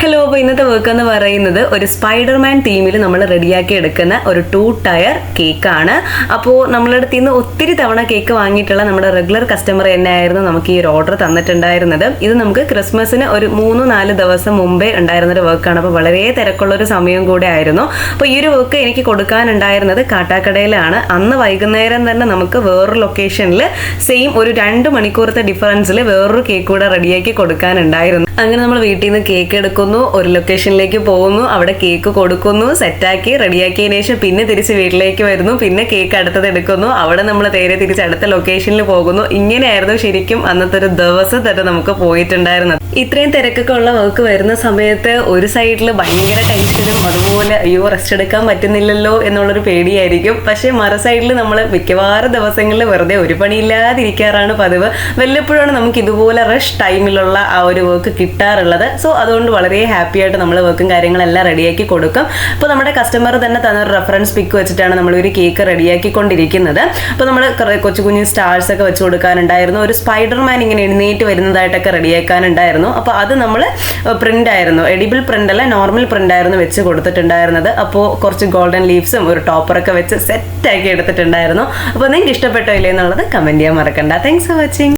Hello, അപ്പോൾ ഇന്നത്തെ work എന്ന് പറയുന്നത് ഒരു സ്പൈഡർമാൻ തീമിൽ നമ്മൾ റെഡിയാക്കി എടുക്കുന്ന ഒരു 2 ടയർ കേക്കാണ്. അപ്പോൾ നമ്മളുടെ അടുത്ത് നിന്ന് ഒത്തിരി തവണ കേക്ക് വാങ്ങിയിട്ടുള്ള നമ്മുടെ റെഗുലർ കസ്റ്റമർ തന്നെയായിരുന്നു നമുക്ക് ഈ ഒരു ഓർഡർ തന്നിട്ടുണ്ടായിരുന്നത്. ഇത് നമുക്ക് ക്രിസ്മസിന് ഒരു 3-4 ദിവസം മുമ്പേ ഉണ്ടായിരുന്നൊരു വർക്കാണ്. അപ്പോൾ വളരെ തിരക്കുള്ളൊരു സമയം കൂടെ ആയിരുന്നു. അപ്പോൾ ഈ ഒരു വർക്ക് എനിക്ക് കൊടുക്കാനുണ്ടായിരുന്നത് കാട്ടാക്കടയിലാണ്. അന്ന് വൈകുന്നേരം തന്നെ നമുക്ക് വേറൊരു ലൊക്കേഷനിൽ സെയിം ഒരു 2 മണിക്കൂറത്തെ ഡിഫറൻസിൽ വേറൊരു കേക്ക് കൂടെ റെഡിയാക്കി കൊടുക്കാനുണ്ടായിരുന്നു. അങ്ങനെ നമ്മൾ വീട്ടിൽ നിന്ന് കേക്ക് എടുക്കുന്നു, ഒരു ലൊക്കേഷനിലേക്ക് പോകുന്നു, അവിടെ കേക്ക് കൊടുക്കുന്നു, സെറ്റാക്കി റെഡിയാക്കിയതിനു ശേഷം പിന്നെ തിരിച്ച് വീട്ടിലേക്ക് വരുന്നു, പിന്നെ കേക്ക് അടുത്തത് എടുക്കുന്നു, അവിടെ നമ്മൾ നേരെ തിരിച്ച് അടുത്ത ലൊക്കേഷനിൽ പോകുന്നു. ഇങ്ങനെയായിരുന്നു ശരിക്കും അന്നത്തെ ഒരു ദിവസം തന്നെ നമുക്ക് പോയിട്ടുണ്ടായിരുന്നത്. ഇത്രയും തിരക്കൊക്കെ ഉള്ള വർക്ക് വരുന്ന സമയത്ത് ഒരു സൈഡിൽ ഭയങ്കര ടെൻഷനും അതുപോലെ അയ്യോ റെസ്റ്റ് എടുക്കാൻ പറ്റുന്നില്ലല്ലോ എന്നുള്ളൊരു പേടിയായിരിക്കും. പക്ഷേ മറു സൈഡിൽ നമ്മൾ മിക്കവാറും ദിവസങ്ങളിൽ വെറുതെ ഒരു പണിയില്ലാതിരിക്കാറാണ് പതിവ്. വല്ലപ്പോഴാണ് നമുക്ക് ഇതുപോലെ റഷ് ടൈമിലുള്ള ആ ഒരു വർക്ക് കിട്ടാറുള്ളത്. സോ അതുകൊണ്ട് വളരെ ഹാപ്പി ആയിട്ട് നമ്മൾ വർക്കും കാര്യങ്ങളെല്ലാം റെഡിയാക്കി കൊടുക്കും. അപ്പോൾ നമ്മുടെ കസ്റ്റമർ തന്നെ തന്നൊരു റെഫറൻസ് പിക്ക് വെച്ചിട്ടാണ് നമ്മളൊരു കേക്ക് റെഡിയാക്കിക്കൊണ്ടിരിക്കുന്നത്. അപ്പോൾ നമ്മൾ കൊച്ചു കുഞ്ഞു സ്റ്റാർസ് ഒക്കെ വെച്ച് കൊടുക്കാനുണ്ടായിരുന്നു. ഒരു സ്പൈഡർമാൻ ഇങ്ങനെ എഴുന്നേറ്റ് വരുന്നതായിട്ടൊക്കെ റെഡിയാക്കാനുണ്ടായിരുന്നു. അപ്പോൾ അത് നമ്മൾ പ്രിന്റ് ആയിരുന്നു, എഡിബിൾ പ്രിന്റ് അല്ല, നോർമൽ പ്രിന്റ് ആയിരുന്നു വെച്ച് കൊടുത്തിട്ടുണ്ടായിരുന്നത്. അപ്പോൾ കുറച്ച് ഗോൾഡൻ ലീവ്സും ഒരു ടോപ്പറൊക്കെ വെച്ച് സെറ്റാക്കി എടുത്തിട്ടുണ്ടായിരുന്നു. അപ്പോൾ നിങ്ങൾക്ക് ഇഷ്ടപ്പെട്ടോ ഇല്ലേ എന്നുള്ളത് കമന്റ് ചെയ്യാൻ മറക്കണ്ട. Thanks for watching.